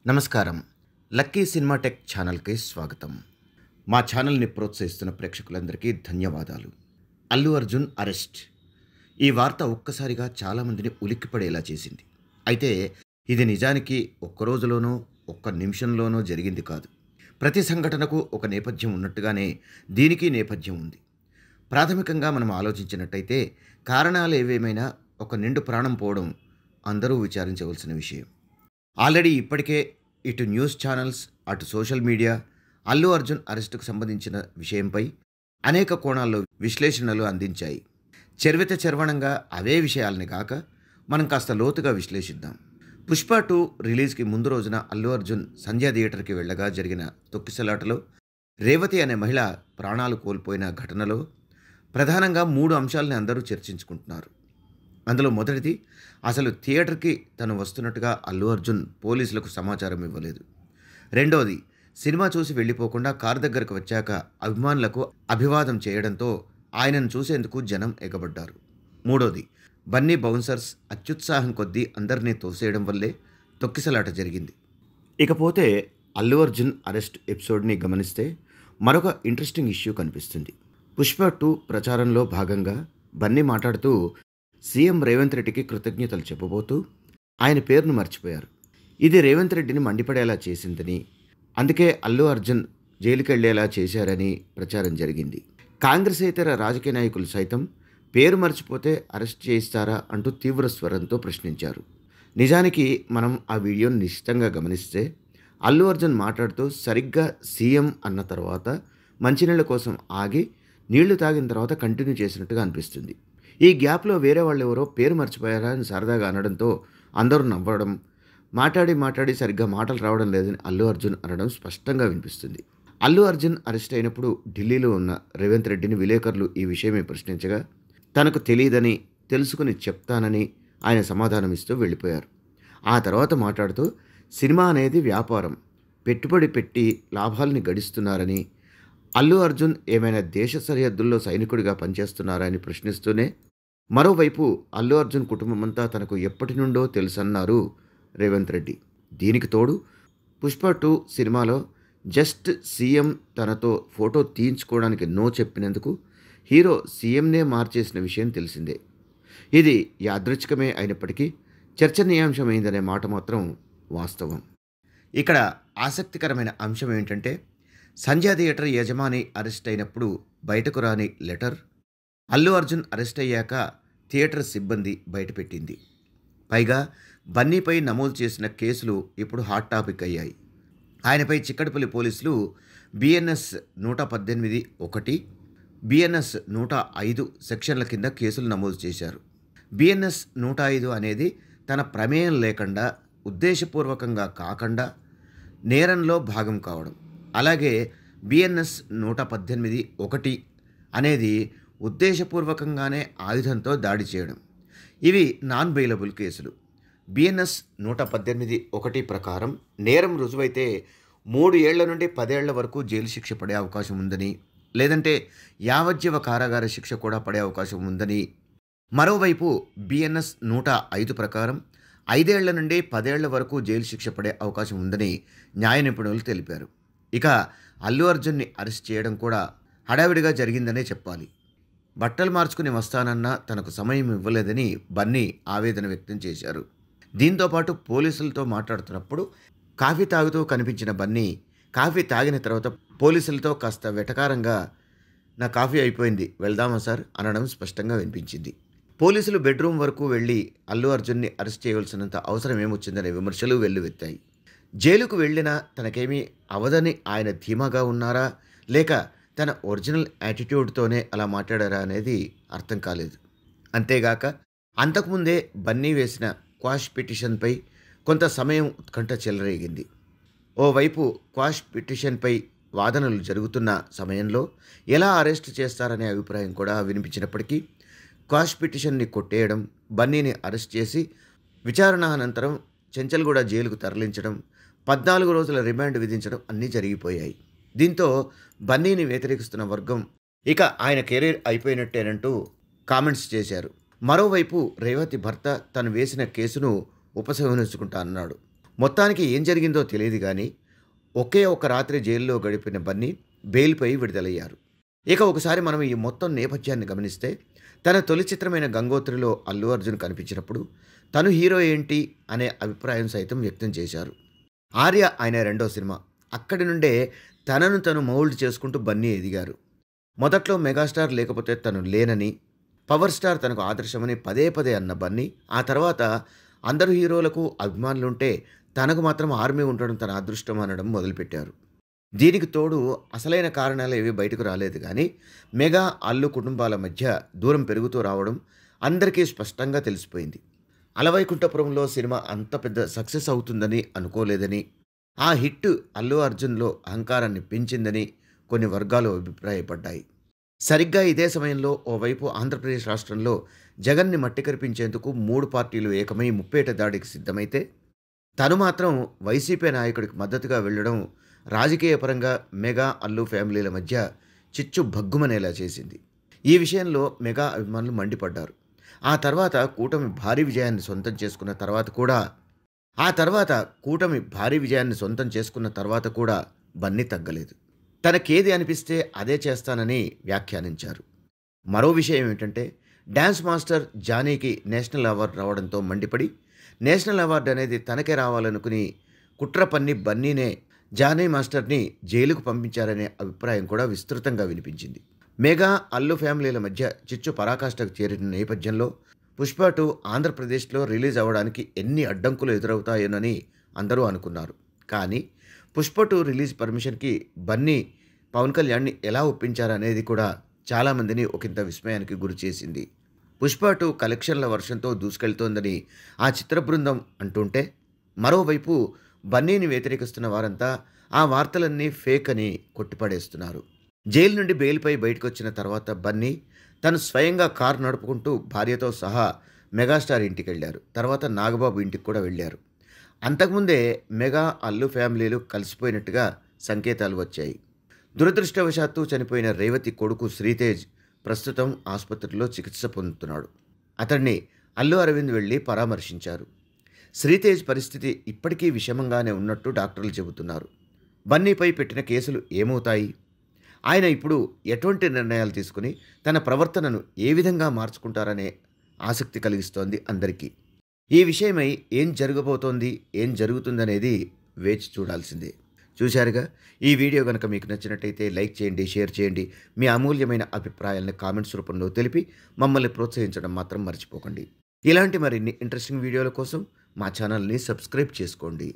నమస్కారం. Lucky cinema tech ఛానల్‌కి స్వాగతం. మా ఛానల్‌ని ప్రోత్సహిస్తున్న ప్రేక్షకులందరికీ ధన్యవాదాలు. అల్లు అర్జున్ అరెస్ట్. ఈ వార్త ఒక్కసారిగా చాలామందిని ఉలిక్కిపడేలా చేసింది. అయితే ఇది నిజానికి ఒక్క రోజులోనో, ఒక్క నిమిషంలోనో జరిగింది కాదు. ప్రతి సంఘటనకు ఒక నేపథ్యం ఉన్నట్టుగానే దీనికి నేపథ్యం ఉంది. ప్రాథమికంగా మనం ఆలోచించినట్టయితే కారణాలేవేమైనా ఒక నిండు ప్రాణం పోవడం అందరూ విచారించవలసిన విషయం. ఆల్రెడీ ఇప్పటికే ఇటు న్యూస్ ఛానల్స్, అటు సోషల్ మీడియా అల్లు అర్జున్ అరెస్టుకు సంబంధించిన విషయంపై అనేక కోణాల్లో విశ్లేషణలు అందించాయి. చర్వణంగా అవే విషయాలని కాక మనం కాస్త లోతుగా విశ్లేషిద్దాం. పుష్ప 2 రిలీజ్కి ముందు రోజున అల్లు అర్జున్ సంధ్యా థియేటర్కి వెళ్ళగా జరిగిన తొక్కిసలాటలో రేవతి అనే మహిళ ప్రాణాలు కోల్పోయిన ఘటనలో ప్రధానంగా 3 అంశాలని అందరూ చర్చించుకుంటున్నారు. అందులో మొదటిది, అసలు థియేటర్కి తను వస్తున్నట్టుగా అల్లు అర్జున్ పోలీసులకు సమాచారం ఇవ్వలేదు. రెండోది, సినిమా చూసి వెళ్ళిపోకుండా కారు దగ్గరకు వచ్చాక అభిమానులకు అభివాదం చేయడంతో ఆయనను చూసేందుకు జనం ఎగబడ్డారు. మూడోది, బన్నీ బౌన్సర్స్ అత్యుత్సాహం కొద్దీ అందరినీ తోసేయడం వల్లే తొక్కిసలాట జరిగింది. ఇకపోతే అల్లు అర్జున్ అరెస్ట్ ఎపిసోడ్ని గమనిస్తే మరొక ఇంట్రెస్టింగ్ ఇష్యూ కనిపిస్తుంది. పుష్ప 2 ప్రచారంలో భాగంగా బన్నీ మాట్లాడుతూ సీఎం రేవంత్ రెడ్డికి కృతజ్ఞతలు చెప్పబోతూ ఆయన పేరును మర్చిపోయారు. ఇది రేవంత్ రెడ్డిని మండిపడేలా చేసిందని, అందుకే అల్లు అర్జున్ జైలుకెళ్లేలా చేశారని ప్రచారం జరిగింది. కాంగ్రెసేతర రాజకీయ నాయకులు సైతం పేరు మర్చిపోతే అరెస్ట్ చేయిస్తారా అంటూ తీవ్ర స్వరంతో ప్రశ్నించారు. నిజానికి మనం ఆ వీడియోని నిశితంగా గమనిస్తే అల్లు అర్జున్ మాట్లాడుతూ సరిగ్గా సీఎం అన్న తర్వాత మంచినీళ్ళ కోసం ఆగి నీళ్లు తాగిన తర్వాత కంటిన్యూ చేసినట్టుగా అనిపిస్తుంది. ఈ గ్యాప్లో వేరే వాళ్ళు ఎవరో పేరు మర్చిపోయారా అని సరదాగా అనడంతో అందరూ నవ్వడం, మాట్లాడి సరిగ్గా మాటలు రావడం లేదని అల్లు అర్జున్ అనడం స్పష్టంగా వినిపిస్తుంది. అల్లు అర్జున్ అరెస్ట్ అయినప్పుడు ఢిల్లీలో ఉన్న రేవంత్ రెడ్డిని విలేకరులు ఈ విషయమే ప్రశ్నించగా తనకు తెలియదని, తెలుసుకుని చెప్తానని ఆయన సమాధానమిస్తూ వెళ్ళిపోయారు. ఆ తర్వాత మాట్లాడుతూ సినిమా అనేది వ్యాపారం, పెట్టుబడి పెట్టి లాభాల్ని గడిస్తున్నారని, అల్లు అర్జున్ ఏమైనా దేశ సరిహద్దుల్లో సైనికుడిగా పనిచేస్తున్నారా అని ప్రశ్నిస్తూనే మరోవైపు అల్లు అర్జున్ కుటుంబమంతా తనకు ఎప్పటి నుండో తెలుసన్నారు రేవంత్ రెడ్డి. దీనికి తోడు పుష్ప 2 సినిమాలో జస్ట్ సీఎం తనతో ఫోటో తీయించుకోవడానికి నో చెప్పినందుకు హీరో సీఎంనే మార్చేసిన విషయం తెలిసిందే. ఇది యాదృచ్ఛికమే అయినప్పటికీ చర్చనీయాంశమైందనే మాట మాత్రం వాస్తవం. ఇక్కడ ఆసక్తికరమైన అంశం ఏంటంటే సంధ్యా థియేటర్ యజమాని అరెస్ట్ అయినప్పుడు బయటకు రాని లెటర్ అల్లు అర్జున్ అరెస్ట్ అయ్యాక థియేటర్ సిబ్బంది బయటపెట్టింది. పైగా బన్నీపై నమోదు చేసిన కేసులు ఇప్పుడు హాట్ టాపిక్ అయ్యాయి. ఆయనపై చిక్కడపల్లి పోలీసులు BNS 118(1), BNS 105 సెక్షన్ల కింద కేసులు నమోదు చేశారు. BNS 105 అనేది తన ప్రమేయం లేకుండా, ఉద్దేశపూర్వకంగా కాకుండా నేరంలో భాగం కావడం. అలాగే BNS 118(1) అనేది ఉద్దేశపూర్వకంగానే ఆయుధంతో దాడి చేయడం. ఇవి నాన్ బెయిలబుల్ కేసులు. BNS 118(1) ప్రకారం నేరం రుజువైతే 3 ఏళ్ల నుండి 10 ఏళ్ల వరకు జైలు శిక్ష పడే అవకాశం ఉందని, లేదంటే యావజ్జీవ కారాగార శిక్ష కూడా పడే అవకాశం ఉందని, మరోవైపు BNS 105 ప్రకారం 5 ఏళ్ల నుండి 10 ఏళ్ల వరకు జైలు శిక్ష పడే అవకాశం ఉందని న్యాయ నిపుణులు తెలిపారు. ఇక అల్లు అర్జున్ని అరెస్ట్ చేయడం కూడా హడావిడిగా జరిగిందనే చెప్పాలి. బట్టలు మార్చుకుని వస్తానన్నా తనకు సమయం ఇవ్వలేదని బన్నీ ఆవేదన వ్యక్తం చేశారు. దీంతోపాటు పోలీసులతో మాట్లాడుతున్నప్పుడు కాఫీ తాగుతూ కనిపించిన బన్నీ కాఫీ తాగిన తర్వాత పోలీసులతో కాస్త వెటకారంగా నా కాఫీ అయిపోయింది, వెళ్దామా సార్ అనడం స్పష్టంగా వినిపించింది. పోలీసులు బెడ్రూమ్ వరకు వెళ్ళి అల్లు అర్జున్ని అరెస్ట్ చేయవలసినంత అవసరం ఏమొచ్చిందనే విమర్శలు వెల్లువెత్తాయి. జైలుకు వెళ్ళినా తనకేమీ అవదని ఆయన ధీమాగా ఉన్నారా, లేక తన ఒరిజినల్ యాటిట్యూడ్తోనే అలా మాట్లాడారా అనేది అర్థం కాలేదు. అంతేగాక అంతకుముందే బన్నీ వేసిన క్వాష్ పిటిషన్పై కొంత సమయం ఉత్కంఠ చెలరేగింది. ఓవైపు క్వాష్ పిటిషన్పై వాదనలు జరుగుతున్న సమయంలో ఎలా అరెస్ట్ చేస్తారనే అభిప్రాయం కూడా వినిపించినప్పటికీ క్వాష్ పిటిషన్ని కొట్టేయడం, బన్నీని అరెస్ట్ చేసి విచారణ అనంతరం చెంచల్గూడ జైలుకు తరలించడం, 14 రోజుల రిమాండ్ విధించడం అన్నీ జరిగిపోయాయి. దీంతో బన్నీని వ్యతిరేకిస్తున్న వర్గం ఇక ఆయన కెరీర్ అయిపోయినట్టేనంటూ కామెంట్స్ చేశారు. మరోవైపు రేవతి భర్త తను వేసిన కేసును ఉపసంహరించుకుంటా అన్నాడు. మొత్తానికి ఏం జరిగిందో తెలియదు గానీ, ఒకే ఒక్క రాత్రి జైలులో గడిపిన బన్నీ బెయిల్‌పై విడుదలయ్యారు. ఇక ఒకసారి మనం ఈ మొత్తం నేపథ్యాన్ని గమనిస్తే, తన తొలి చిత్రమైన 'గంగోత్రి'లో అల్లు అర్జున్ కనిపించినప్పుడు, తను హీరో ఏంటి అనే అభిప్రాయం సైతం వ్యక్తం చేశారు. 'ఆర్య' ఆయన రెండో సినిమా. అక్కడి నుండే తనను తను మౌల్డ్ చేసుకుంటూ బన్నీ ఎదిగారు. మొదట్లో మెగాస్టార్ లేకపోతే తను లేనని, పవర్ స్టార్ తనకు ఆదర్శమని పదే పదే అన్న బన్నీ, ఆ తర్వాత అందరు హీరోలకు అభిమానులుంటే తనకు మాత్రం ఆర్మీ ఉండడం తన అదృష్టం అనడం మొదలుపెట్టారు. దీనికి తోడు అసలైన కారణాలేవి బయటకు రాలేదు గానీ, మెగా, అల్లు కుటుంబాల మధ్య దూరం పెరుగుతూ రావడం అందరికీ స్పష్టంగా తెలిసిపోయింది. 'అలవైకుంఠపురంలో' సినిమా అంత పెద్ద సక్సెస్ అవుతుందని అనుకోలేదని, ఆ హిట్ అల్లు అర్జున్‌లో అహంకారాన్ని పెంచిందని కొన్ని వర్గాలు అభిప్రాయపడ్డాయి. సరిగ్గా ఇదే సమయంలో ఓవైపు ఆంధ్రప్రదేశ్ రాష్ట్రంలో జగన్‌ని మట్టి కరిపించేందుకు 3 పార్టీలు ఏకమై ముప్పేట దాడికి సిద్ధమైతే, తను మాత్రం వైసీపీ నాయకుడికి మద్దతుగా వెళ్ళడం రాజకీయపరంగా మెగా, అల్లు ఫ్యామిలీల మధ్య చిచ్చు భగ్గుమనేలా చేసింది. ఈ విషయంలో మెగా అభిమానులు మండిపడ్డారు. ఆ తర్వాత కూటమి భారీ విజయాన్ని సొంతం చేసుకున్న తర్వాత కూడా బన్నీ తగ్గలేదు. తనకేది అనిపిస్తే అదే చేస్తానని వ్యాఖ్యానించారు. మరో విషయం ఏమిటంటే, డాన్స్ మాస్టర్ జానీకి నేషనల్ అవార్డు రావడంతో మండిపడి, నేషనల్ అవార్డు అనేది తనకే రావాలనుకుని కుట్ర పన్ని బన్నీనే జానీ మాస్టర్‌ని జైలుకు పంపించారనే అభిప్రాయం కూడా విస్తృతంగా వినిపించింది. మెగా, అల్లు ఫ్యామిలీల మధ్య చిచ్చు పరాకాష్ఠకు చేరిన నేపథ్యంలో 'పుష్ప 2' ఆంధ్రప్రదేశ్‌లో రిలీజ్ అవ్వడానికి ఎన్ని అడ్డంకులు ఎదురవుతాయోనని అందరూ అనుకున్నారు. కానీ 'పుష్ప 2' రిలీజ్ పర్మిషన్‌కి బన్నీ పవన్ కళ్యాణ్‌ని ఎలా ఒప్పించారనేది కూడా చాలామందిని ఒకింత విస్మయానికి గురిచేసింది. 'పుష్ప 2' కలెక్షన్ల వర్షంతో దూసుకెళ్తోందని ఆ చిత్ర బృందం అంటుంటే, మరోవైపు బన్నీని వ్యతిరేకిస్తున్న వారంతా ఆ వార్తలన్నీ ఫేక్ అని కొట్టిపడేస్తున్నారు. జైలు నుండి బెయిల్‌పై బయటకొచ్చిన తర్వాత బన్నీ తను స్వయంగా కారు నడుపుకుంటూ భార్యతో సహా మెగాస్టార్ ఇంటికెళ్లారు. తర్వాత నాగబాబు ఇంటికి కూడా వెళ్లారు. అంతకుముందే మెగా, అల్లు ఫ్యామిలీలు కలిసిపోయినట్టుగా సంకేతాలు వచ్చాయి. దురదృష్టవశాత్తు చనిపోయిన రేవతి కొడుకు శ్రీతేజ్ ప్రస్తుతం ఆసుపత్రిలో చికిత్స పొందుతున్నాడు. అతన్ని అల్లు అరవింద్ వెళ్లి పరామర్శించారు. శ్రీతేజ్ పరిస్థితి ఇప్పటికీ విషమంగానే ఉన్నట్టు డాక్టర్లు చెబుతున్నారు. బన్నీపై పెట్టిన కేసులు ఏమవుతాయి? ఆయన ఇప్పుడు ఎటువంటి నిర్ణయాలు తీసుకుని తన ప్రవర్తనను ఏ విధంగా మార్చుకుంటారనే ఆసక్తి కలిగిస్తోంది అందరికీ. ఈ విషయమై ఏం జరగబోతోంది, ఏం జరుగుతుందనేది వేచి చూడాల్సిందే. చూశారుగా, ఈ వీడియో గనక మీకు నచ్చినట్టయితే లైక్ చేయండి, షేర్ చేయండి. మీ అమూల్యమైన అభిప్రాయాలను కామెంట్స్ రూపంలో తెలిపి మమ్మల్ని ప్రోత్సహించడం మాత్రం మర్చిపోకండి. ఇలాంటి మరిన్ని ఇంట్రెస్టింగ్ వీడియోల కోసం మా ఛానల్ని సబ్స్క్రైబ్ చేసుకోండి.